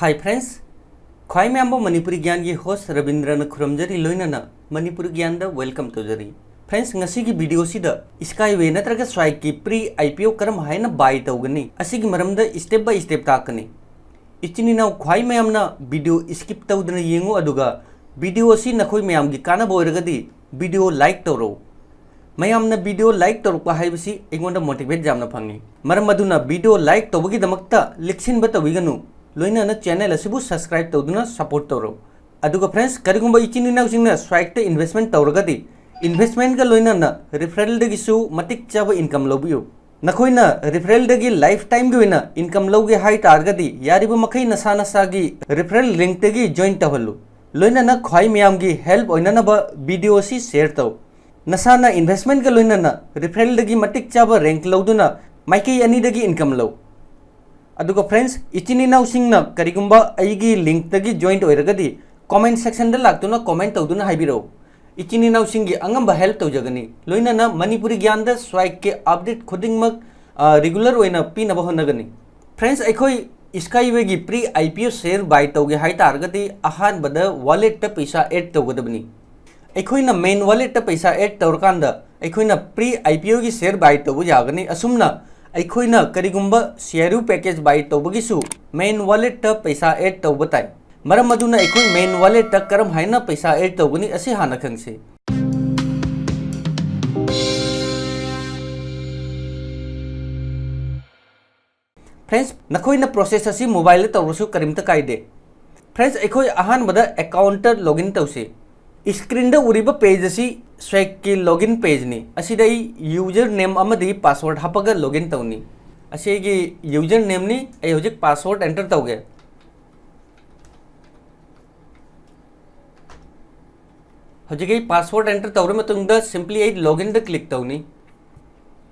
High friends ख्वाई मैम मणिपुरी ज्ञान की होस्ट रविंद्रन खुरमजरी लोइनना मणिपुरी ज्ञान द वेलकम तौजरी फ्रेंड्स ngasi वीडियो स्काईवे नत्रगा स्वाइग की प्री आईपीओ करम हाइना बाय तौगनी असिगी मरमदा स्टेप बाय स्टेप ताकनी इचिनिनाव ख्वाई मैमना वीडियो स्किप तौदना येंगो अदुगा वीडियो असि नखोई मैम की कानब ओइरगदी वीडियो लाइक तौरो मैमना वीडियो लाइक तौरपा हाइबसी एगोंदा मोटिवेट जामना फंगी मरम मदुना वीडियो लाइक तौबगी दमक्ता लिक्सिनबा तौबिगनु लोइना चैनल असिबु सब्सक्राइब तौदुना सपोर्ट तौरो अदुगा फ्रेंड्स करिगुंबा इचिनिनाव सिंगना स्ट्राइक ते इन्वेस्टमेंट तौरगदी इन्वेस्टमेंट का लोइना रिफरल दगिसु मतिक चाबा इनकम लौबियो नखोइना रिफरल दगी लाइफ टाइम गी ओइना इनकम लौगे हाइ टारगदी यारिबा मखै नसा नसागी रिफरल लिंक तगी जॉइन तहल्लु लोइना ख्वाई मयामगी हेल्प ओइनानबा वीडियो सि शेयर तौ नसाना इन्वेस्टमेंट का लोइना रिफरल दगी मतिक चाबा रैंक लौदुना माइकै अनि दगी इनकम लौ अदुगा फ्रेंड्स इचिनिनाव सिंगना करिगुंबा अइगी लिंक तगी जॉइन ओइरगदी कमेंट सेक्शन दा लाक्तुना कमेंट तौदुना हाइबिरो इचिनिनाव सिंगी अंगंबा हेल्प तौजगनी लोइना मणिपुरी ज्ञान द स्वाइग के अपडेट खुदिंगमक रेगुलर ओइना पीनबा होनगनी फ्रेंड्स अखोई स्काईवे की प्री आईपीओ शेयर बाय तौगे हाइ तारगदी अहानबदा वॉलेट ता पैसा ऐड तौगदबनी अखोइना मेन वॉलेट ता पैसा ऐड तौरकांदा अखोइना प्री आईपीओ की शेयर बाय तौबो यागनी असुमना अखोइना करिगुंबा CRU पैकेज बाय तौबगिसु मेन वॉलेट ता पैसा ऐड तौबो ताई मरम मदुना अखोइ मेन वॉलेट ता करम हाइना पैसा ऐड तौगनी असे हाना खंगसे फ्रेंड्स नखोइना प्रोसेस असी मोबाइल तौरसु करिमता कायदे फ्रेंड्स अखोइ अहानबदा अकाउंट लॉगिन तौसे स्क्रीन दा उरिबा पेज असी स्विग की लॉगिन पेज नि असिदा यूजर नेम अमदी पासवर्ड हापगा लॉगिन तौनी असेगी यूजर नेम नि अय होजिक पासवर्ड एंटर तौगे होजिक पासवर्ड एंटर तौरे मतुंगदा सिंपली लॉगिन दा क्लिक तौनी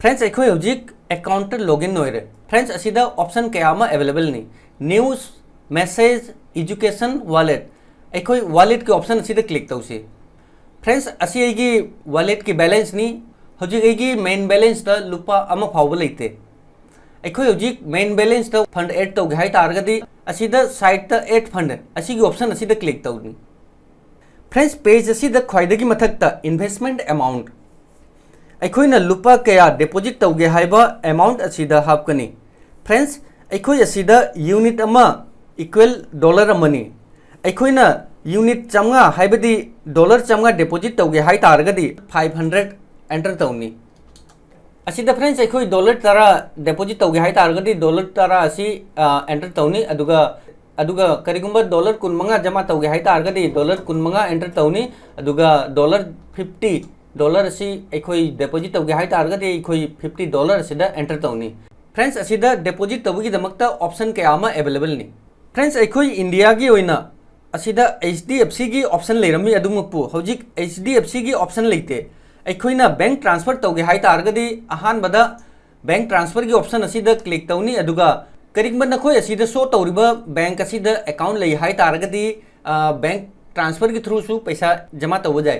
फ्रेंड्स अखोइ होजिक अकाउंट लॉगिन होइरे फ्रेंड्स असिदा ऑप्शन कयामा अवेलेबल नि news message education wallet अखोइ wallet के ऑप्शन असिदा क्लिक तौसे फ्रेंड्स असी अगी वॉलेट की बैलेंस नि होजिक अगी मेन बैलेंस दा लुपा अमा फावबा लेते अखोइ होजिक मेन बैलेंस दा फंड ऐड तौगे हाइ तारगदी असिदा साइट दा ऐड फंड असिगी ऑप्शन असिदा क्लिक तौनी फ्रेंड्स पेज असिदा ख्वाइदगी मथक्ता इन्वेस्टमेंट अमाउंट अखोइना लुपा कया डिपॉजिट तौगे हाइबा अमाउंट असिदा हापकनी फ्रेंड्स अखोइ असिदा यूनिट अमा इक्वल डॉलर अमनी अखोइना यूनिट चमगा हाइबदी डॉलर चमगा डिपॉजिट तौगे हाइ तारगदी 500 एंटर तौनी असिदा फ्रेंड्स अखोइ डॉलर तारा डिपॉजिट तौगे हाइ तारगदी डॉलर तारा असि एंटर तौनी अदुगा करिगुंबा डॉलर 15 जमा तौगे हाइ तारगदी डॉलर 15 एंटर तौनी अदुगा डॉलर 50 डॉलर असी अखोइ डिपॉजिट तौगे हाइ तारगदी अखोइ 50 डॉलर असिदा एंटर तौनी फ्रेंड्स असिदा डिपॉजिट तौबगी दमक्ता ऑप्शन कयामा अवेलेबल नि फ्रेंड्स अखोइ इंडिया की ओइना असिदा HDFC की ऑप्शन लेरमी अदुमकपु हौजिक HDFC की ऑप्शन लेते अखोइना बैंक ट्रांसफर तौगे हाइ तारगदी अहानबदा बैंक ट्रांसफर की ऑप्शन असिदा क्लिक तौनी अदुगा करिगुंबा नखोइ असिदा शो तौरिबा बैंक असिदा अकाउंट लई हाइ तारगदी बैंक ट्रांसफर के थ्रू सु पैसा जमा तौबा जाय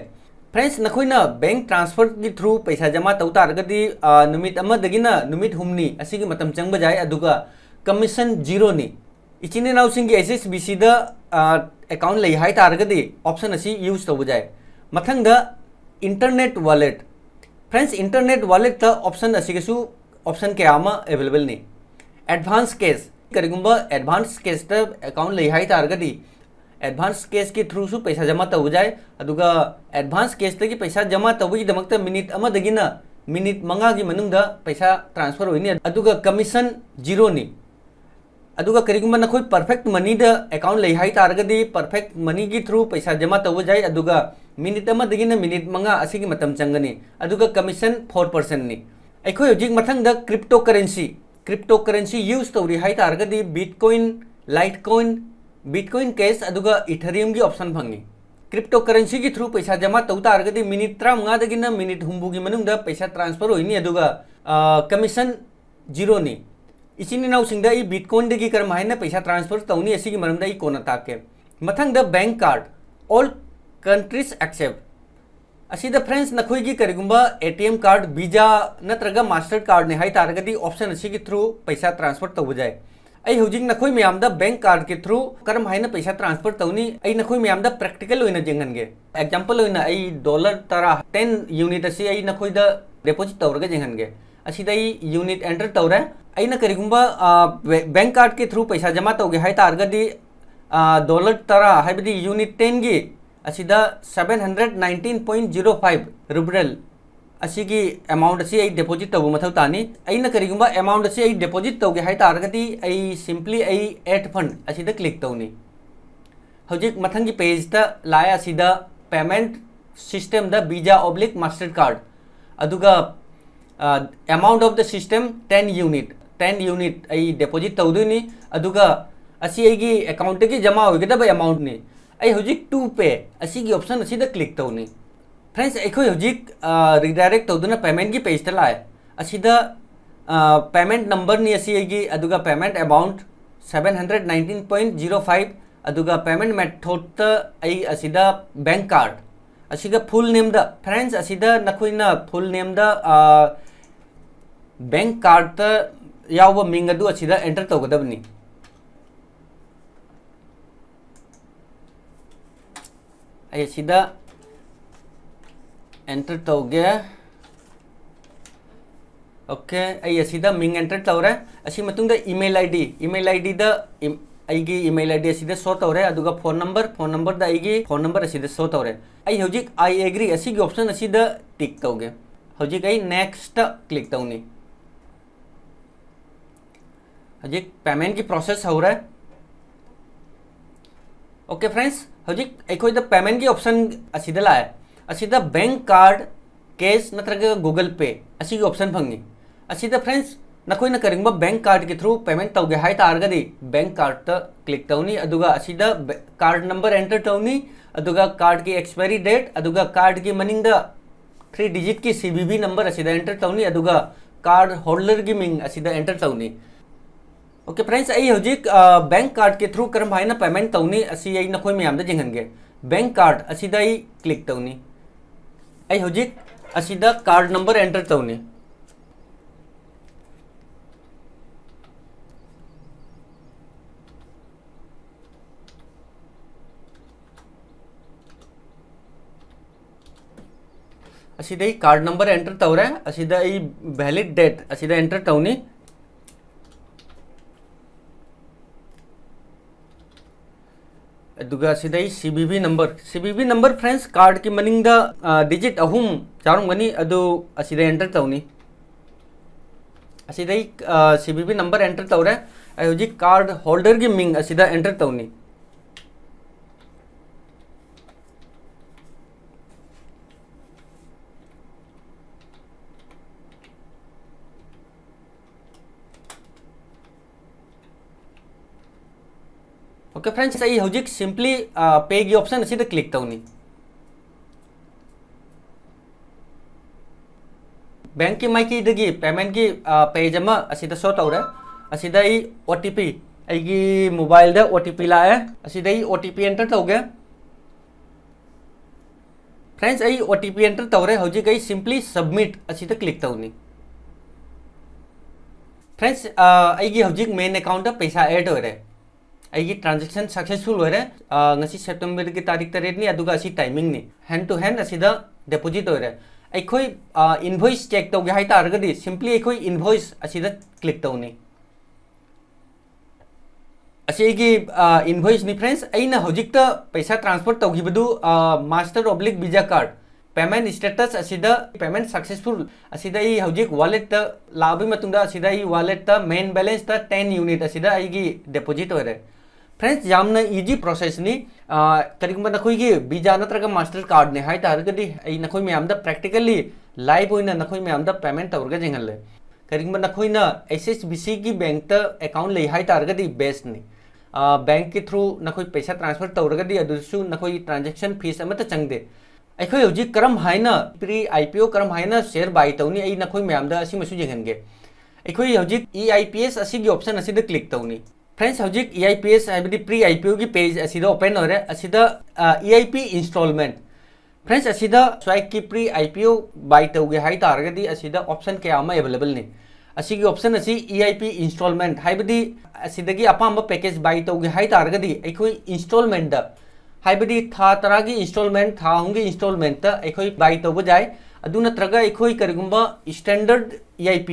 फ्रेंड्स नखोइना बैंक ट्रांसफर की थ्रू पैसा जमा तौ तारगदी नुमित अमदगिना नुमित हुमनी असिगी मतम चंगबा जाय अदुगा कमीशन जीरो नि इचिने नाउ सिंगी SSBC दा अकाउंट लई हाइ तारगदी ऑप्शन असी यूज तौबा जाय मथंगदा internet wallet friends internet wallet ता ऑप्शन असिगसु ऑप्शन कयामा अवेलेबल नि एडवांस कैश करिगुंबा एडवांस कैश ता अकाउंट लई हाइ तारगदी एडवांस कैश के थ्रू सु पैसा जमा तौबा जाय अदुगा एडवांस कैश तगी पैसा जमा तौबगी दमक्ता मिनिट अमदगिना मिनिट 5 की मनुंगदा पैसा ट्रांसफर होइनी अदुगा कमीशन जीरो नि अदुगा करिगुंबा नखोइ परफेक्ट मनी दा अकाउंट लई हाइ तारगदी परफेक्ट मनी की थ्रू पैसा जमा तौबा जाय अदुगा मिनिट अमदगिना मिनिट 5 असिगी मतम चंगनी अदुगा कमीशन 4% नि अखोइ होजिक मथंगदा क्रिप्टो करेंसी यूज तौरी हाइ तारगदी बिटकॉइन लाइटकॉइन कैश अदुगा इथेरियम की ऑप्शन फंगी क्रिप्टो करेंसी की थ्रू पैसा जमा तौ तारगदी मिनिट 35 दगिना मिनिट 9 की मनुंगदा पैसा ट्रांसफर होइनी अदुगा कमीशन जीरो नि इचिनी नाउ सिंगदा ई बिटकॉइन दगी करम हाइना पैसा ट्रांसफर तौनी असिगी मरमदा ई कोना ताके मथंगदा bank card all countries accept असिदा फ्रेंड्स नखोइगी करिगुंबा ATM कार्ड वीजा नत्रगा मास्टर कार्ड ने हाइ तारगदी ऑप्शन असिगी थ्रू पैसा ट्रांसफर तौबा जाय आई हौजिक नखोई मयामदा बैंक कार्ड के थ्रू करम हाइना पैसा ट्रांसफर तौनी आई नखोई मयामदा प्रैक्टिकल होइना जेंगनगे एग्जांपल होइना आई डॉलर तरा 10 यूनिट असी आई नखोइदा डिपॉजिट तौरगा जेंगनगे असिदा आई यूनिट एंटर तौरे आइना करिगुंबा बैंक कार्ड के थ्रू पैसा जमा तौगे हाइ तारगदी डॉलर तरा हाइबदी यूनिट 10 गी असिदा 719.05 रुबरल असिगी अमाउंट असी आई डिपॉजिट तौबु मथौ तानी आइना करिगुंबा अमाउंट असी आई डिपॉजिट तौगे हाइ तारगदी आई सिंपली आई एड फंड असिदा क्लिक तौनी हौजिक मथंगी पेज ता लाया असिदा पेमेंट सिस्टम दा वीजा ऑब्लिक मास्टर कार्ड अदुगा amount of the system 10 unit आई डिपॉजिट तौदुनी अदुगा असी आइगी अकाउंट की जमा होगदब अमाउंट ने आई हौजिक टू पे असिगी ऑप्शन असिदा क्लिक तौनी फ्रेंड्स अखोई हौजिक रिडायरेक्ट तौदुना पेमेंट की पेज ता लाए असिदा पेमेंट नंबर नि असी आइगी अदुगा पेमेंट अमाउंट 719.05 अदुगा पेमेंट मेथड ता आई असिदा बैंक कार्ड असिगा फुल नेम दा फ्रेंड्स असिदा नखोइना फुल नेम दा बैंक कार्ड ता याव मिंग अदु असिदा एंटर तौगदबनी आई असिदा एंटर तौगे ओके आई असिदा मिंग एंटर तौरे असी मतुंगदा ईमेल आईडी दा आईगी ईमेल आईडी असिदा शो तौरे अदुगा फोन नंबर दा आईगी फोन नंबर असिदा शो तौरे आई हौजिक आई एग्री असिगी ऑप्शन असिदा टिक तौगे हौजिक आई नेक्स्ट क्लिक तौनी हौजिक पेमेंट की प्रोसेस हो रहा है ओके फ्रेंड्स हौजिक अखोई द पेमेंट की ऑप्शन असिदा लाए असिदा बैंक कार्ड कैश नत्रगा गूगल पे असिगी ऑप्शन फंगी असिदा फ्रेंड्स नखोइना करिंगबा बैंक कार्ड के थ्रू पेमेंट तौगे हाइ तारगदी बैंक कार्ड ता क्लिक तौनी अदुगा असिदा कार्ड नंबर एंटर तौनी अदुगा कार्ड की एक्सपायरी डेट अदुगा कार्ड की मनिंगदा 3 डिजिट की सीवीवी नंबर असिदा एंटर तौनी अदुगा कार्ड होल्डर की मिंग असिदा एंटर तौनी ओके फ्रेंड्स आई हौजिक बैंक कार्ड के थ्रू करम हाइना पेमेंट तौनी असी आई नखोइ मयामदा जेंगनगे बैंक कार्ड असिदा आई क्लिक तौनी आई हौजिक असिदा कार्ड नंबर एंटर तौनी असिदा आई कार्ड नंबर एंटर तौरे असिदा आई वैलिड डेट असिदा एंटर तौनी अदुगा असिदा आई सीवीवी नंबर फ्रेंड्स कार्ड की मनिंग दा डिजिट अहुम चारुंगनी अदु असिदा एंटर तौनी असिदा आई सीवीवी नंबर एंटर तौरे अयोजी कार्ड होल्डर की मिंग असिदा एंटर तौनी ओके फ्रेंड्स आई हौजिक सिंपली पे की ऑप्शन असिदा क्लिक तौनी बैंक की माइकी दगी पेमेंट की पेज अमा असिदा शो तौरे असिदा आई ओटीपी आईगी मोबाइल दा ओटीपी लाए असिदा आई ओटीपी एंटर तौगे फ्रेंड्स आई ओटीपी एंटर तौरे हौजिक आई सिंपली सबमिट असिदा क्लिक तौनी फ्रेंड्स आईगी हौजिक मेन अकाउंट दा पैसा ऐड हो रहे आईगी ट्रांजेक्शन सक्सेसफुल हो रहे ngasi सेप्टेम्बर की तारीख तरेट नि अदुगा असि टाइमिंग नि हैंड टू हैंड असिदा डिपॉजिट हो रहे अखोई इनवॉइस चेक तौगे हाइ तारगदी सिंपली अखोई इनवॉइस असिदा क्लिक तौनी असिगी इनवॉइस नि फ्रेंड्स अइना हौजिकता पैसा ट्रांसफर तौगिबदु master oblique visa card payment status असिदा पेमेंट सक्सेसफुल असिदा आई हौजिक वॉलेट ता लाबि मतुंदा असिदा आई वॉलेट ता मेन बैलेंस ता 10 यूनिट असिदा आईगी डिपॉजिट हो रहे फ्रेंड्स यामना इजी प्रोसेस नि करिगुंबा नखोइगी वीजा नत्रगा मास्टर कार्ड ने हाइ तारगदी आई नखोइ मयामदा प्रैक्टिकली लाइव होइना नखोइ मयामदा पेमेंट तौरगा जेंगले करिगुंबा नखोइना एसएसबीसी की बैंक ता अकाउंट ले हाइ तारगदी बेस्ट नि बैंक के थ्रू नखोइ पैसा ट्रांसफर तौरगदी अदुसु नखोइ ट्रांजैक्शन फीस अमता चंगदे अखोइ हौजिक करम हाइना प्री आईपीओ करम हाइना शेयर बाय तौनी आई नखोइ मयामदा असि मसु जेंगनगे अखोइ हौजिक ईआईपीएस असिगी ऑप्शन असिदा क्लिक तौनी फ्रेंड्स हौजिक ईआईपीएस हाइबदी प्री आईपीओ की पेज असिदा ओपन हो रहे असिदा ईआईपी इंस्टॉलमेंट फ्रेंड्स असिदा स्विग की प्री आईपीओ बाय तौगे हाइ तारगदी असिदा ऑप्शन क्या अमा अवेलेबल नि असिगी ऑप्शन असी EIP इंस्टॉलमेंट हाइबदी असिदगी अपाम पैकेज बाई तौगे हाई तारगदी अखोई इंस्टॉलमेंट दा हाइबदी था तरह की इंस्टॉलमेंट था होंगे इंस्टॉलमेंट दा अखोई बाई तौब जाए अदु नत्रगा अखोई करिगुंबा स्टैंडर्ड EIP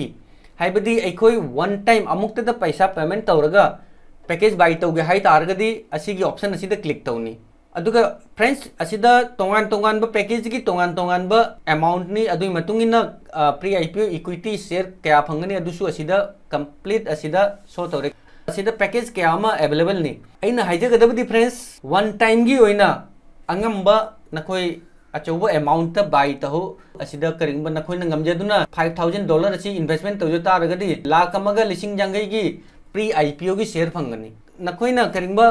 हाइबदी अखोई वन टाइम अमुक्तदा पैसा पेमेंट तौरगा पैकेज बाई तौगे हाई तारगदी असिगी ऑप्शन असिदा क्लिक तौनी अदुगा फ्रेंड्स असिदा तोंगान तोंगान ब पैकेज की तोंगान तोंगान ब अमाउंट नि अदुई मतुंगिना प्री IPO इक्विटी शेयर क्या फंगनी अदुसु असिदा कंप्लीट असिदा शो तौरे असिदा पैकेज क्या अमा अवेलेबल नि अइना हाइजगदबदी फ्रेंड्स वन टाइम की ओइना अंगंबा नखोई अचौबा अमाउंट बाई तहो असिदा करिंगबा नखोई नंगमजेदुना $5,000 असी इन्वेस्टमेंट तौजो तारगदी लाख अमगा लिसिंग जंगई की प्री IPO की शेयर फंगनी नखोइना करिंगबा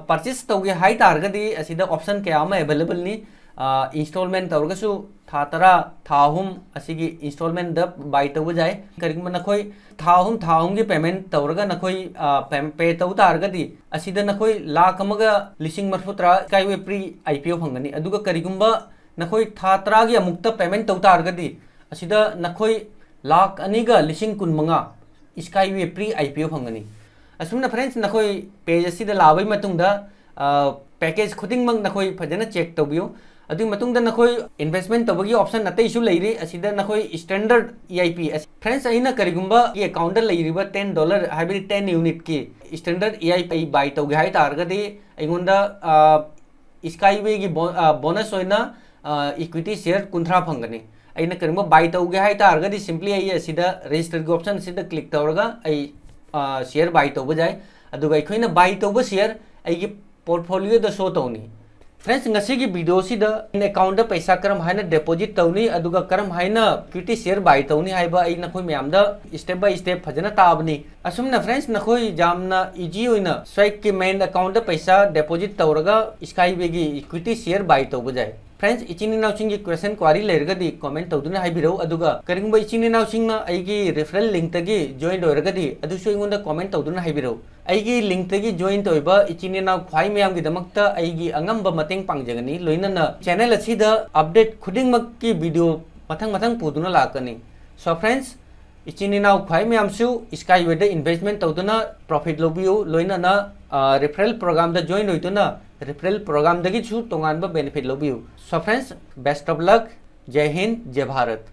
परचेस तौगे हाई तारगदी असिदा ऑप्शन क्या अमा अवेलेबल नि इंस्टॉलमेंट तौरगसु था तरा थाहुम असिगी इंस्टॉलमेंट द बाई तौब जाए करिंगबा नखोई थाहुम की पेमेंट तौरगा नखोई पे तौ तारगदी असिदा नखोई लाख अमगा लिसिंग मरफुत्रा काइवे प्री IPO फंगनी अदुगा करिंगबा नखोई था तरा की अमुक्ता पेमेंट तौ तारगदी असिदा नखोई लाख अनिगा लिसिंग कुनमंगा स्काईवे प्री IPO फंगनी असुमना फ्रेंड्स नखोई पेज असिदा लाबई मतुंगदा पैकेज खुदिंगमंग नखोई फजना चेक तौबियो अदुई मतुंगदा नखोई इन्वेस्टमेंट तौबगी ऑप्शन अतैसु लैरे असिदा नखोई स्टैंडर्ड EIP फ्रेंड्स अइना करिगुंबा की अकाउंट लैरिबा $10 हाइबरी 10 यूनिट की स्टैंडर्ड EIP बाई तौगे हाई तारगदी अइगोंदा स्काईवे की बोनस होइना इक्विटी शेयर 30 फंगनी अइना करिगुंबा बाई तौगे हाई तारगदी सिंपली अइ असिदा रजिस्टर की ऑप्शन असिदा क्लिक तौरगा अइ शेयर बाई तौब जाए अदुगा अखोइना बाई तौब शेयर अइगी पोर्टफोलियो द शो तौनी फ्रेंड्स ngasi वीडियो सिदा अकाउंट द पैसा करम हाइना डिपॉजिट तौनी अदुगा करम हाइना इक्विटी शेयर बाई तौनी हाइबा अइ नखोई म्यामदा स्टेप बाय स्टेप फजना ताबनी असुमना फ्रेंड्स नखोई जामना इजी होइना स्विग की मेन अकाउंट द पैसा डिपॉजिट तौरगा स्काईवे की इक्विटी शेयर बाई तौब जाए फ्रेंड्स इचिनी नाउचिंग क्वेश्चन क्वारी लेरगदी कमेंट तौदुना हाइबिरौ अदुगा करिंगबा इचिनी नाउचिंगना अइगी रेफरल लिंक तगी जॉइन होरगदी अदुसु इगोंदा कमेंट तौदुना हाइबिरौ अइगी लिंक तगी जॉइन तौइबा इचिनी नाउ ख्वाई मयाम की दमकता अइगी अंगंबा मतेंग पांगजगनी लोइनना चैनल असिदा अपडेट खुदिंगमक की वीडियो मथंग मथंग पुदुना लाकनी सो फ्रेंड्स इचिनी नाउ ख्वाई मयामसु स्काईवे द इन्वेस्टमेंट तौदुना प्रॉफिट लोबियो लोइनना रेफरल प्रोग्राम द जॉइन होइतुना रेफरल प्रोग्राम दगी छु तोंगानबा बेनिफिट लोबियो so friends best of luck जय हिंद जय भारत।